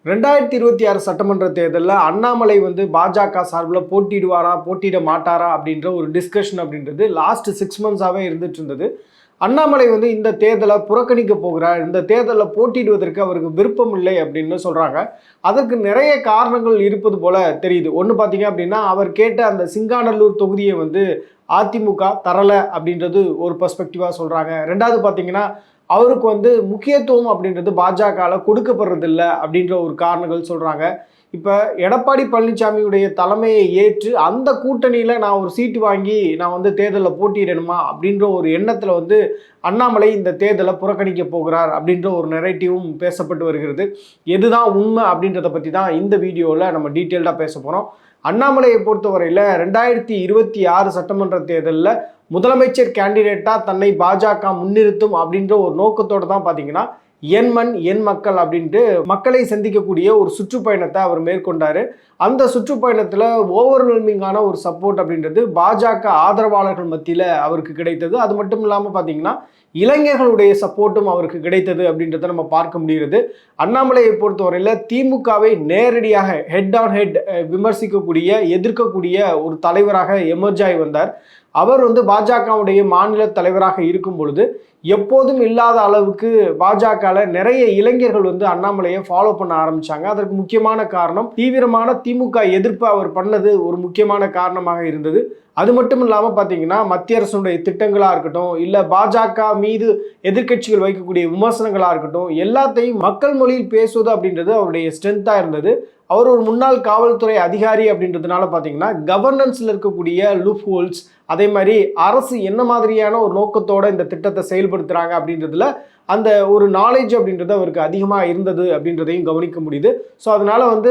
2026 சட்டமன்ற தேர்தலில் அண்ணாமலை பாஜக சார்பில் போட்டியிடுவாரா போட்டியிட மாட்டாரா அப்படின்ற ஒரு டிஸ்கஷன் அப்படின்றது லாஸ்ட் 6 மந்த்ஸாகவே இருந்துட்டு இருந்தது. அண்ணாமலை இந்த தேர்தலை புறக்கணிக்க போகிறார், இந்த தேர்தலில் போட்டியிடுவதற்கு அவருக்கு விருப்பம் இல்லை அப்படின்னு சொல்கிறாங்க. அதற்கு நிறைய காரணங்கள் இருப்பது போல தெரியுது. ஒன்று பார்த்தீங்க அப்படின்னா, அவர் கேட்ட அந்த சிங்காநல்லூர் தொகுதியை அதிமுக தரலை அப்படின்றது ஒரு பெர்ஸ்பெக்டிவாக சொல்கிறாங்க. ரெண்டாவது பார்த்தீங்கன்னா, அவருக்கு முக்கியத்துவம் அப்படின்றது பாஜகவில் கொடுக்கப்படுறதில்லை அப்படின்ற ஒரு காரணங்கள் சொல்கிறாங்க. இப்போ எடப்பாடி பழனிசாமியுடைய தலைமையை ஏற்று அந்த கூட்டணியில் நான் ஒரு சீட்டு வாங்கி நான் தேர்தலில் போட்டியிடணுமா அப்படின்ற ஒரு எண்ணத்தில் அண்ணாமலை இந்த தேர்தலை புறக்கணிக்க போகிறார் அப்படின்ற ஒரு நெரேட்டிவும் பேசப்பட்டு வருகிறது. எதுதான் உண்மை அப்படின்றத பற்றி தான் இந்த வீடியோவில் நம்ம டீட்டெயில்டாக பேச போகிறோம். அண்ணாமலையை பொறுத்தவரையில் 2026 சட்டமன்ற தேர்தலில் முதலமைச்சர் கேண்டிடேட்டாக தன்னை பாஜக முன்னிறுத்தும் அப்படின்ற ஒரு நோக்கத்தோடு தான் பார்த்தீங்கன்னா என் மண் என் மக்கள் அப்படின்ட்டு மக்களை சந்திக்கக்கூடிய ஒரு சுற்றுப்பயணத்தை அவர் மேற்கொண்டார். அந்த சுற்றுப்பயணத்தில் ஓவர்வெல்மிங்கான ஒரு சப்போர்ட் அப்படின்றது பாஜக ஆதரவாளர்கள் மத்தியில் அவருக்கு கிடைத்தது. அது மட்டும் இல்லாமல் பார்த்தீங்கன்னா இளைஞர்களுடைய சப்போர்ட்டும் அவருக்கு கிடைத்தது அப்படின்றத நம்ம பார்க்க முடிகிறது. அண்ணாமலையை பொறுத்தவரையில் திமுகவை நேரடியாக ஹெட் ஆன் ஹெட் விமர்சிக்கக்கூடிய எதிர்க்கக்கூடிய ஒரு தலைவராக எமர்ஜ் ஆகி வந்தார். அவர் பாஜகவுடைய மாநில தலைவராக இருக்கும் பொழுது எப்போதும் இல்லாத அளவுக்கு பாஜகவில் நிறைய இளைஞர்கள் அண்ணாமலையை ஃபாலோ பண்ண ஆரம்பிச்சாங்க. அதற்கு முக்கியமான காரணம் தீவிரமான திமுக எதிர்ப்பு அவர் பண்ணது ஒரு முக்கியமான காரணமாக இருந்தது. அது மட்டும் இல்லாமல் பார்த்தீங்கன்னா மத்திய அரசுடைய திட்டங்களாக இருக்கட்டும், இல்லை பாஜக மீது எதிர்க்கட்சிகள் வைக்கக்கூடிய விமர்சனங்களாக இருக்கட்டும், எல்லாத்தையும் மக்கள் மொழியில் பேசுவது அப்படின்றது அவருடைய ஸ்ட்ரென்த்தாக இருந்தது. அவர் ஒரு முன்னாள் காவல்துறை அதிகாரி அப்படின்றதுனால பார்த்தீங்கன்னா கவர்னன்ஸில் இருக்கக்கூடிய லூப் ஹோல்ஸ், அதே மாதிரி அரசு என்ன மாதிரியான ஒரு நோக்கத்தோட இந்த திட்டத்தை செயல்படுத்துகிறாங்க அப்படின்றதுல அந்த ஒரு நாலேஜ் அப்படின்றது அவருக்கு அதிகமாக இருந்தது அப்படின்றதையும் கவனிக்க முடியுது. ஸோ அதனால்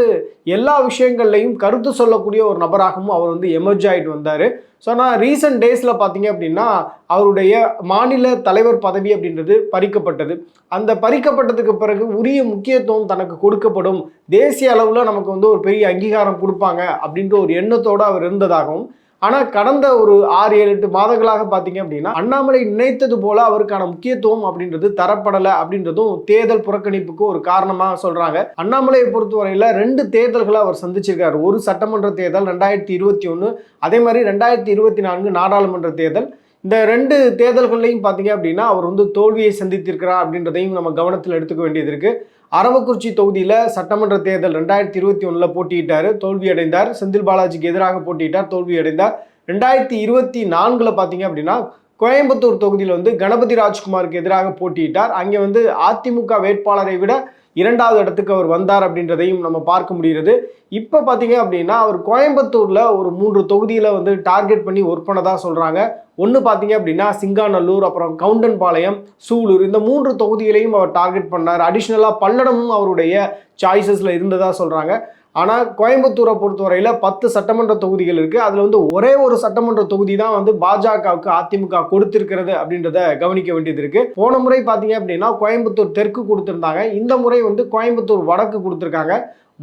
எல்லா விஷயங்கள்லையும் கருத்து சொல்லக்கூடிய ஒரு நபராகவும் அவர் எமர்ஜ் ஆகிட்டு வந்தார். ஸோ ஆனால் ரீசன்ட் டேஸில் பார்த்தீங்க அப்படின்னா அவருடைய மாநில தலைவர் பதவி அப்படின்றது பறிக்கப்பட்டது. அந்த பறிக்கப்பட்டதுக்கு பிறகு உரிய முக்கியத்துவம் தனக்கு கொடுக்கப்படும், தேசிய அளவில் நமக்கு ஒரு பெரிய அங்கீகாரம் கொடுப்பாங்க அப்படின்ற ஒரு எண்ணத்தோடு அவர் இருந்ததாகவும், ஆனால் கடந்த ஒரு 6-7-8 மாதங்களாக பார்த்தீங்க அப்படின்னா அண்ணாமலை நினைத்தது போல அவருக்கான முக்கியத்துவம் அப்படின்றது தரப்படலை அப்படின்றதும் தேர்தல் புறக்கணிப்புக்கு ஒரு காரணமாக சொல்கிறாங்க. அண்ணாமலையை பொறுத்தவரையில் 2 தேர்தல்களை அவர் சந்திச்சிருக்காரு. ஒரு சட்டமன்ற தேர்தல் 2021, அதே மாதிரி 2024 நாடாளுமன்ற தேர்தல். இந்த 2 தேர்தல்கள்லையும் பார்த்தீங்க அப்படின்னா அவர் தோல்வியை சந்தித்திருக்கிறார் அப்படின்றதையும் நம்ம கவனத்தில் எடுத்துக்க வேண்டியது இருக்குது. அரவக்குறிச்சி தொகுதியில் சட்டமன்ற தேர்தல் 2021 போட்டியிட்டார், தோல்வி அடைந்தார். செந்தில் பாலாஜிக்கு எதிராக போட்டியிட்டார், தோல்வி அடைந்தார். 2024 பார்த்தீங்க அப்படின்னா கோயம்புத்தூர் தொகுதியில் கணபதி ராஜ்குமாருக்கு எதிராக போட்டியிட்டார். அங்கே அதிமுக வேட்பாளரை விட 2வது இடத்துக்கு அவர் வந்தார் அப்படின்றதையும் நம்ம பார்க்க முடிகிறது. இப்போ பார்த்தீங்க அப்படின்னா அவர் கோயம்புத்தூரில் ஒரு 3 தொகுதியில் டார்கெட் பண்ணி ஒர்க் பண்ணதாக சொல்கிறாங்க. ஒன்று பார்த்தீங்க அப்படின்னா சிங்காநல்லூர், அப்புறம் கவுண்டன்பாளையம், சூலூர், இந்த 3 தொகுதிகளையும் அவர் டார்கெட் பண்ணார். அடிஷ்னலாக பல்லடமும் அவருடைய சாய்ஸஸில் இருந்ததாக சொல்கிறாங்க. ஆனால் கோயம்புத்தூரை பொறுத்தவரையில் 10 சட்டமன்ற தொகுதிகள் இருக்குது. அதில் ஒரே ஒரு சட்டமன்ற தொகுதி தான் பாஜகவுக்கு அதிமுக கொடுத்திருக்கிறது அப்படின்றத கவனிக்க வேண்டியது இருக்குது. போன முறை பார்த்தீங்க அப்படின்னா கோயம்புத்தூர் தெற்கு கொடுத்துருந்தாங்க, இந்த முறை கோயம்புத்தூர் வடக்கு கொடுத்துருக்காங்க.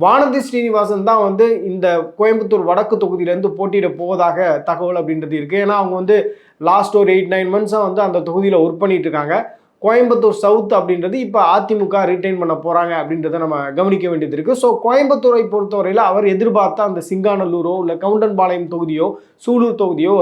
வானதி ஸ்ரீனிவாசன் தான் இந்த கோயம்புத்தூர் வடக்கு தொகுதியிலேருந்து போட்டியிட போவதாக தகவல் அப்படின்றது இருக்குது. ஏன்னா அவங்க லாஸ்ட் ஒரு 8-9 மந்த்ஸாக அந்த தொகுதியில் ஒர்க் பண்ணிட்டு இருக்காங்க. கோயம்புத்தூர் சவுத் அப்படின்றது இப்போ அதிமுக ரிட்டைன் பண்ண போகிறாங்க அப்படின்றத நம்ம கவனிக்க வேண்டியது இருக்குது. ஸோ கோயம்புத்தூரை பொறுத்தவரையில் அவர் எதிர்பார்த்த அந்த சிங்காநல்லூரோ இல்லை கவுண்டன்பாளையம் தொகுதியோ சூலூர் தொகுதியோ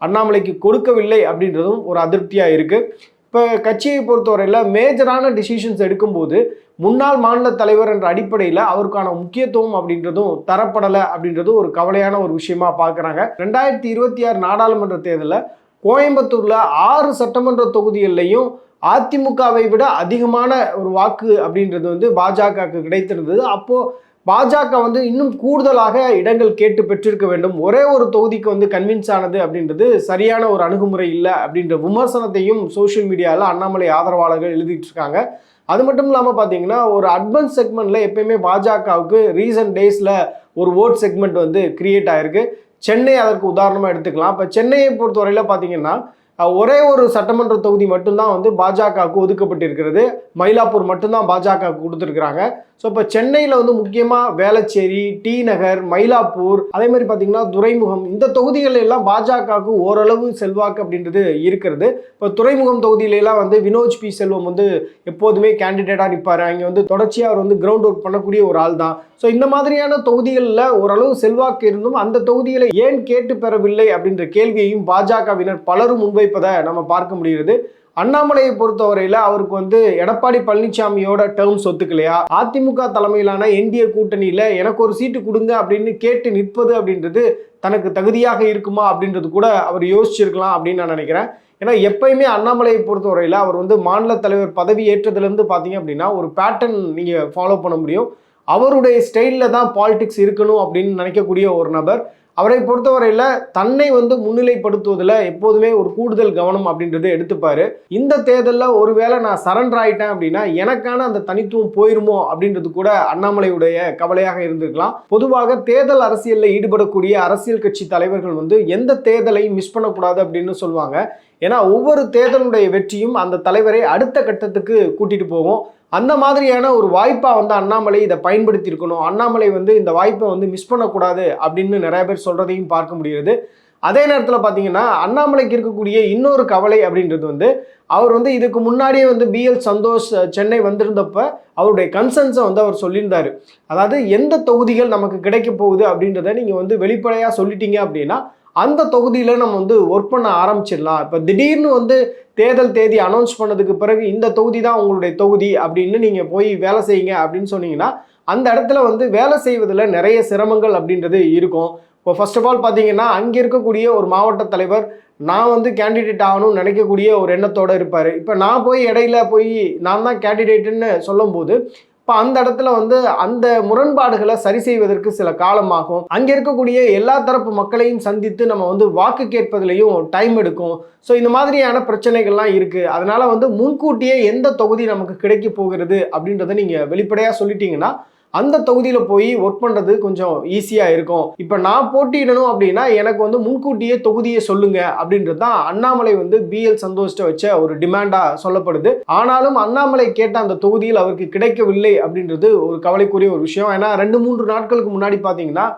அண்ணாமலைக்கு கொடுக்கவில்லை அப்படின்றதும் ஒரு அதிருப்தியாக இருக்குது. இப்போ கட்சியை பொறுத்தவரையில் மேஜரான டிசிஷன்ஸ் எடுக்கும்போது முன்னாள் மாநில தலைவர் என்ற அடிப்படையில் அவருக்கான முக்கியத்துவம் அப்படின்றதும் தரப்படலை அப்படின்றதும் ஒரு கவலையான ஒரு விஷயமா பார்க்குறாங்க. 2026 நாடாளுமன்ற தேர்தலில் கோயம்புத்தூரில் 6 சட்டமன்ற தொகுதிகள்லையும் அதிமுகவை விட அதிகமான ஒரு வாக்கு அப்படின்றது பாஜகவுக்கு கிடைத்திருந்தது. அப்போது பாஜக இன்னும் கூடுதலாக இடங்கள் கேட்டு பெற்றிருக்க வேண்டும். ஒரே ஒரு தொகுதிக்கு கன்வின்ஸ் ஆனது அப்படின்றது சரியான ஒரு அணுகுமுறை இல்லை அப்படின்ற விமர்சனத்தையும் சோஷியல் மீடியாவில் அண்ணாமலை ஆதரவாளர்கள் எழுதிட்டு இருக்காங்க. அது மட்டும் இல்லாமல் பார்த்தீங்கன்னா ஒரு அட்வான்ஸ் செக்மெண்ட்டில் எப்பயுமே பாஜகவுக்கு ரீசன்ட் டேஸில் ஒரு ஓட் செக்மெண்ட் கிரியேட் ஆகிருக்கு. சென்னை அதற்கு உதாரணமாக எடுத்துக்கலாம். இப்போ சென்னையை பொறுத்தவரையில் பார்த்தீங்கன்னா ஒரே ஒரு சட்டமன்ற தொகுதி மட்டும்தான் பாஜகவுக்கு ஒதுக்கப்பட்டிருக்கிறது. மயிலாப்பூர் மட்டும்தான் பாஜகவுக்கு கொடுத்துருக்குறாங்க. ஸோ இப்போ சென்னையில் வந்து முக்கியமாக வேளச்சேரி, டி நகர், மயிலாப்பூர், அதே மாதிரி பார்த்தீங்கன்னா துறைமுகம், இந்த தொகுதிகள் எல்லாம் பாஜகவுக்கு ஓரளவு செல்வாக்கு அப்படின்றது இருக்கிறது. இப்போ துறைமுகம் தொகுதியிலலாம் வந்து வினோஜ் பி செல்வம் வந்து எப்போதுமே கேண்டிடேட்டாக நிற்பார். அங்கே வந்து தொடர்ச்சியாக அவர் வந்து கிரவுண்ட் ஒர்க் பண்ணக்கூடிய ஒரு ஆள் தான். ஸோ இந்த மாதிரியான தொகுதிகளில் ஓரளவு செல்வாக்கு இருந்தும் அந்த தொகுதியில் ஏன் கேட்டு பெறவில்லை அப்படின்ற கேள்வியையும் பாஜகவினர் பலரும் முன்வைப்பதை நம்ம பார்க்க முடிகிறது. அண்ணாமலையை பொறுத்தவரையில் அவருக்கு வந்து எடப்பாடி பழனிசாமியோட டேர்ம்ஸ் ஒத்துக்கலையா, அதிமுக தலைமையிலான என்டிஏ கூட்டணியில் எனக்கு ஒரு சீட்டு கொடுங்க அப்படின்னு கேட்டு நிற்பது அப்படின்றது தனக்கு தகுதியாக இருக்குமா அப்படின்றது கூட அவர் யோசிச்சிருக்கலாம் அப்படின்னு நான் நினைக்கிறேன். ஏன்னா எப்பயுமே அண்ணாமலையை பொறுத்தவரையில் அவர் வந்து மாநில தலைவர் பதவி ஏற்றதுலேருந்து பார்த்தீங்க அப்படின்னா ஒரு பேட்டர்ன் நீங்கள் ஃபாலோ பண்ண முடியும். அவருடைய ஸ்டைலில் தான் பாலிடிக்ஸ் இருக்கணும் அப்படின்னு நினைக்கக்கூடிய ஒரு நபர். அவரை பொறுத்தவரையில் தன்னை வந்து முன்னிலைப்படுத்துவதில் எப்போதுமே ஒரு கூடுதல் கவனம் அப்படின்றது எடுத்துப்பாரு. இந்த தேர்தலில் ஒருவேளை நான் சரண்டர் ஆயிட்டேன் அப்படின்னா எனக்கான அந்த தனித்துவம் போயிருமோ அப்படின்றது கூட அண்ணாமலையுடைய கவலையாக இருந்திருக்கலாம். பொதுவாக தேர்தல் அரசியலில் ஈடுபடக்கூடிய அரசியல் கட்சி தலைவர்கள் வந்து எந்த தேர்தலையும் மிஸ் பண்ணக்கூடாது அப்படின்னு சொல்லுவாங்க. ஏன்னா ஒவ்வொரு தேர்தலுடைய வெற்றியும் அந்த தலைவரை அடுத்த கட்டத்துக்கு கூட்டிட்டு போகும். அந்த மாதிரியான ஒரு வாய்ப்பாக வந்து அண்ணாமலை இதை பயன்படுத்தி இருக்கணும். அண்ணாமலை வந்து இந்த வாய்ப்பை வந்து மிஸ் பண்ணக்கூடாது அப்படின்னு நிறைய பேர் சொல்றதையும் பார்க்க முடிகிறது. அதே நேரத்தில் பார்த்தீங்கன்னா அண்ணாமலைக்கு இருக்கக்கூடிய இன்னொரு கவலை அப்படின்றது வந்து அவர் வந்து இதுக்கு முன்னாடியே வந்து BL சந்தோஷ் சென்னை வந்திருந்தப்ப அவருடைய கன்சர்ன்ஸை வந்து அவர் சொல்லியிருந்தாரு. அதாவது எந்த தொகுதிகள் நமக்கு கிடைக்க போகுது அப்படின்றத நீங்கள் வந்து வெளிப்படையாக சொல்லிட்டீங்க அப்படின்னா அந்த தொகுதியில் நம்ம வந்து ஒர்க் பண்ண ஆரம்பிச்சிடலாம். இப்போ திடீர்னு வந்து தேர்தல் தேதி அனௌன்ஸ் பண்ணதுக்கு பிறகு இந்த தொகுதி தான் உங்களுடைய தொகுதி அப்படின்னு நீங்கள் போய் வேலை செய்யுங்க அப்படின்னு சொன்னீங்கன்னா அந்த இடத்துல வந்து வேலை செய்வதில் நிறைய சிரமங்கள் அப்படின்றது இருக்கும். இப்போ ஃபர்ஸ்ட் ஆஃப் ஆல் பார்த்தீங்கன்னா அங்கே இருக்கக்கூடிய ஒரு மாவட்ட தலைவர் நான் வந்து கேண்டிடேட் ஆகணும்னு நினைக்கக்கூடிய ஒரு எண்ணத்தோடு இருப்பார். இப்போ நான் போய் இடையில போய் நான் தான் கேண்டிடேட்டுன்னு சொல்லும்போது இப்போ அந்த இடத்துல வந்து அந்த முரண்பாடுகளை சரி செய்வதற்கு சில காலமாகும். அங்கே இருக்கக்கூடிய எல்லா தரப்பு மக்களையும் சந்தித்து நம்ம வந்து வாக்கு கேட்பதிலையும் டைம் எடுக்கும். ஸோ இந்த மாதிரியான பிரச்சனைகள்லாம் இருக்குது. அதனால வந்து முன்கூட்டியே எந்த தொகுதி நமக்கு கிடைக்க போகிறது அப்படின்றத நீங்கள் வெளிப்படையாக சொல்லிட்டீங்கன்னா அந்த தொகுதியில் போய் ஒர்க் பண்ணுறது கொஞ்சம் ஈஸியாக இருக்கும். இப்போ நான் போட்டியிடணும் அப்படின்னா எனக்கு வந்து முன்கூட்டியே தொகுதியை சொல்லுங்க அப்படின்றது தான் அண்ணாமலை வந்து BL சந்தோஷ்ட வச்ச ஒரு டிமாண்டாக சொல்லப்படுது. ஆனாலும் அண்ணாமலை கேட்ட அந்த தொகுதியில் அவருக்கு கிடைக்கவில்லை அப்படின்றது ஒரு கவலைக்குரிய ஒரு விஷயம். ஏன்னா 2-3 நாட்களுக்கு முன்னாடி பார்த்தீங்கன்னா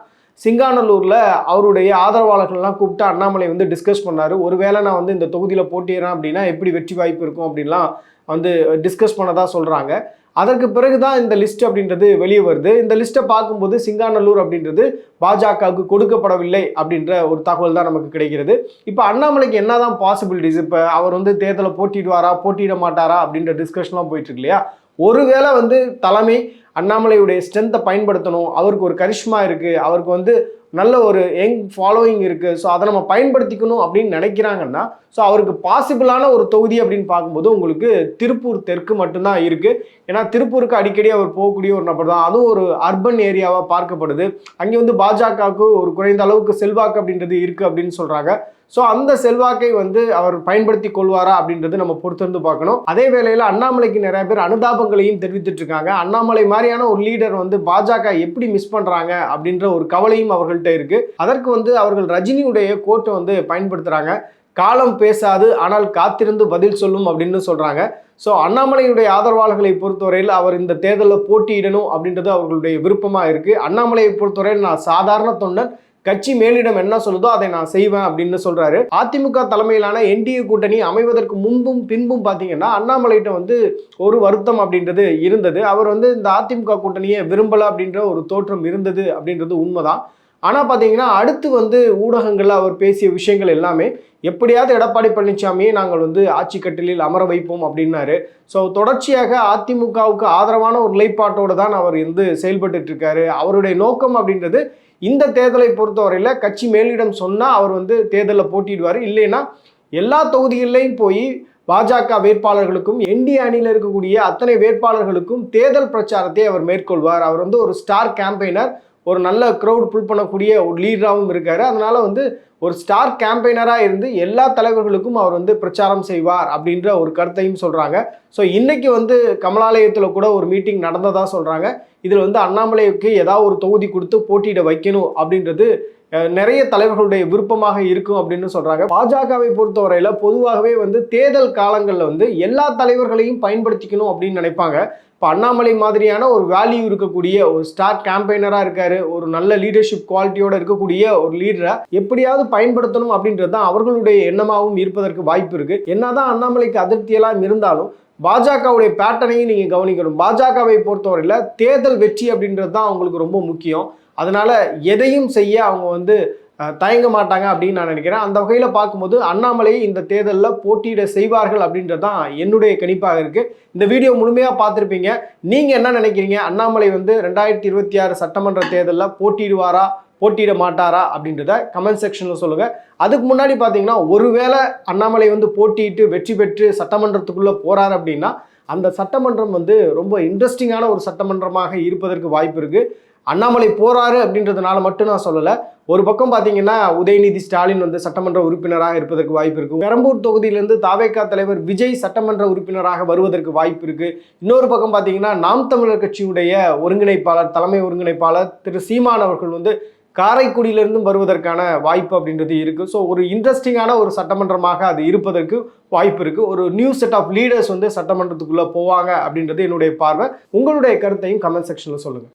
சிங்காநல்லூரில் அவருடைய ஆதரவாளர்கள்லாம் கூப்பிட்டு அண்ணாமலை வந்து டிஸ்கஸ் பண்ணார். ஒருவேளை நான் வந்து இந்த தொகுதியில் போட்டியிடறேன் அப்படின்னா எப்படி வெற்றி வாய்ப்பு இருக்கும் அப்படின்லாம் வந்து டிஸ்கஸ் பண்ணதா சொல்கிறாங்க. அதற்கு பிறகு தான் இந்த லிஸ்ட் அப்படின்றது வெளியே வருது. இந்த லிஸ்ட்டை பார்க்கும்போது சிங்காநல்லூர் அப்படின்றது பாஜகவுக்கு கொடுக்கப்படவில்லை அப்படின்ற ஒரு தகவல் தான் நமக்கு கிடைக்கிறது. இப்போ அண்ணாமலைக்கு என்ன தான் பாசிபிலிட்டிஸ், இப்போ அவர் வந்து தேர்தலை போட்டிடுவாரா போட்டியிட மாட்டாரா அப்படின்ற டிஸ்கஷன்லாம் போயிட்டு இருக்கு இல்லையா. ஒருவேளை வந்து தலைமை அண்ணாமலையுடைய ஸ்ட்ரென்த்தை பயன்படுத்தணும், அவருக்கு ஒரு கரிஷ்மா இருக்குது, அவருக்கு வந்து நல்ல ஒரு யங் ஃபாலோயிங் இருக்குது, ஸோ அதை நம்ம பயன்படுத்திக்கணும் அப்படின்னு நினைக்கிறாங்கன்னா ஸோ அவருக்கு பாசிபிளான ஒரு தொகுதி அப்படின்னு பார்க்கும்போது உங்களுக்கு திருப்பூர் தெற்கு மட்டும்தான் இருக்குது. ஏன்னா திருப்பூருக்கு அடிக்கடி அவர் போகக்கூடிய ஒரு நபர் தான். அதுவும் ஒரு அர்பன் ஏரியாவாக பார்க்கப்படுது. அங்கே வந்து பாஜகவுக்கு ஒரு குறைந்த அளவுக்கு செல்வாக்கு அப்படின்றது இருக்குது அப்படின்னு சொல்கிறாங்க. ஸோ அந்த செல்வாக்கை வந்து அவர் பயன்படுத்தி கொள்வாரா அப்படின்றது நம்ம பொறுத்திருந்து பார்க்கணும். அதே வேளையில் அண்ணாமலைக்கு நிறைய பேர் அனுதாபங்களையும் தெரிவித்துட்டு இருக்காங்க. அண்ணாமலை மாதிரியான ஒரு லீடர் வந்து பாஜக எப்படி மிஸ் பண்ணுறாங்க அப்படின்ற ஒரு கவலையும் அவர்கள்ட்ட இருக்குது. அதற்கு வந்து அவர்கள் ரஜினியுடைய கோட்டை வந்து பயன்படுத்துகிறாங்க. காலம் பேசாது ஆனால் காத்திருந்து பதில் சொல்லும் அப்படின்னு சொல்கிறாங்க. ஸோ அண்ணாமலையுடைய ஆதரவாளர்களை பொறுத்தவரையில் அவர் இந்த தேர்தலில் போட்டியிடணும் அப்படின்றது அவர்களுடைய விருப்பமாக இருக்குது. அண்ணாமலையை பொறுத்தவரையில் நான் சாதாரண தொண்டன், கட்சி மேலிடம் என்ன சொல்லுதோ அதை நான் செய்வேன் அப்படின்னு சொல்றாரு. அதிமுக தலைமையிலான என்டிஏ கூட்டணி அமைவதற்கு முன்பும் பின்பும் பார்த்தீங்கன்னா அண்ணாமலைகிட்ட வந்து ஒரு வருத்தம் அப்படின்றது இருந்தது. அவர் வந்து இந்த அதிமுக கூட்டணியை விரும்பல அப்படின்ற ஒரு தோற்றம் இருந்தது அப்படின்றது உண்மைதான். ஆனால் பார்த்தீங்கன்னா அடுத்து வந்து ஊடகங்களில் அவர் பேசிய விஷயங்கள் எல்லாமே எப்படியாவது எடப்பாடி பழனிசாமியை நாங்கள் வந்து ஆட்சி கட்டிலில் அமர வைப்போம் அப்படின்னாரு. ஸோ தொடர்ச்சியாக அதிமுகவுக்கு ஆதரவான ஒரு நிலைப்பாட்டோடு தான் அவர் வந்து செயல்பட்டு இருக்காரு. அவருடைய நோக்கம் அப்படின்றது இந்த தேர்தலை பொறுத்தவரையில் கட்சி மேலிடம் சொன்னால் அவர் வந்து தேர்தலில் போட்டிடுவார், இல்லைன்னா எல்லா தொகுதிகளிலையும் போய் பாஜக வேட்பாளர்களுக்கும் என்டிஏ அணியில் இருக்கக்கூடிய அத்தனை வேட்பாளர்களுக்கும் தேர்தல் பிரச்சாரத்தை அவர் மேற்கொள்வார். அவர் வந்து ஒரு ஸ்டார் கேம்பெயினர், ஒரு நல்ல க்ரௌட் புல் பண்ணக்கூடிய ஒரு லீடராகவும் இருக்கார். அதனால வந்து ஒரு ஸ்டார் கேம்பெயினராக இருந்து எல்லா தலைவர்களுக்கும் அவர் வந்து பிரச்சாரம் செய்வார் அப்படின்ற ஒரு கருத்தையும் சொல்கிறாங்க. ஸோ இன்றைக்கி வந்து கமலாலயத்தில் கூட ஒரு மீட்டிங் நடந்ததாக சொல்கிறாங்க. இதில் வந்து அண்ணாமலைக்கு ஏதாவது ஒரு தொகுதி கொடுத்து போட்டியிட வைக்கணும் அப்படின்றது நிறைய தலைவர்களுடைய விருப்பமாக இருக்கும் அப்படின்னு சொல்றாங்க. பாஜகவை பொறுத்தவரையில பொதுவாகவே வந்து தேர்தல் காலங்களில் வந்து எல்லா தலைவர்களையும் பயன்படுத்திக்கணும் அப்படின்னு நினைப்பாங்க. இப்போ அண்ணாமலை மாதிரியான ஒரு வேல்யூ இருக்கக்கூடிய ஒரு ஸ்டார் கேம்பெயினராக இருக்காரு, ஒரு நல்ல லீடர்ஷிப் குவாலிட்டியோட இருக்கக்கூடிய ஒரு லீடரை எப்படியாவது பயன்படுத்தணும் அப்படின்றது தான் அவர்களுடைய எண்ணமாகவும் இருப்பதற்கு வாய்ப்பு இருக்கு. என்னதான் அண்ணாமலைக்கு அதிருப்தியெல்லாம் இருந்தாலும் பாஜகவுடைய பேட்டர்னையும் நீங்க கவனிக்கணும். பாஜகவை பொறுத்தவரையில தேர்தல் வெற்றி அப்படின்றது தான் அவங்களுக்கு ரொம்ப முக்கியம். அதனால எதையும் செய்ய அவங்க வந்து தயங்க மாட்டாங்க அப்படின்னு நான் நினைக்கிறேன். அந்த வகையில் பார்க்கும்போது அண்ணாமலை இந்த தேர்தலில் போட்டியிட செய்வார்கள் அப்படின்றது தான் என்னுடைய கணிப்பாக இருக்கு. இந்த வீடியோ முழுமையாக பார்த்துருப்பீங்க. நீங்கள் என்ன நினைக்கிறீங்க? அண்ணாமலை வந்து 2026 சட்டமன்ற தேர்தலில் போட்டியிடுவாரா, போட்டியிட மாட்டாரா அப்படின்றத கமெண்ட் செக்ஷனில் சொல்லுங்கள். அதுக்கு முன்னாடி பார்த்தீங்கன்னா, ஒருவேளை அண்ணாமலை வந்து போட்டியிட்டு வெற்றி பெற்று சட்டமன்றத்துக்குள்ளே போகிறார் அப்படின்னா அந்த சட்டமன்றம் வந்து ரொம்ப இன்ட்ரெஸ்டிங்கான ஒரு சட்டமன்றமாக இருப்பதற்கு வாய்ப்பு இருக்குது. அண்ணாமலை போறாரு அப்படின்றதுனால மட்டும் நான் சொல்லலை. ஒரு பக்கம் பார்த்தீங்கன்னா உதயநிதி ஸ்டாலின் வந்து சட்டமன்ற உறுப்பினராக இருப்பதற்கு வாய்ப்பு இருக்கு. பெரம்பூர் தொகுதியிலிருந்து தாவேகா தலைவர் விஜய் சட்டமன்ற உறுப்பினராக வருவதற்கு வாய்ப்பு இருக்கு. இன்னொரு பக்கம் பார்த்தீங்கன்னா நாம் தமிழர் கட்சியுடைய ஒருங்கிணைப்பாளர், தலைமை ஒருங்கிணைப்பாளர் திரு சீமான் அவர்கள் வந்து காரைக்குடியிலிருந்தும் வருவதற்கான வாய்ப்பு அப்படின்றது இருக்கு. ஸோ ஒரு இன்ட்ரெஸ்டிங்கான ஒரு சட்டமன்றமாக அது இருப்பதற்கு வாய்ப்பு இருக்கு. ஒரு நியூ செட் ஆஃப் லீடர்ஸ் வந்து சட்டமன்றத்துக்குள்ள போவாங்க அப்படின்றது என்னுடைய பார்வை. உங்களுடைய கருத்தையும் கமெண்ட் செக்ஷன்ல சொல்லுங்க.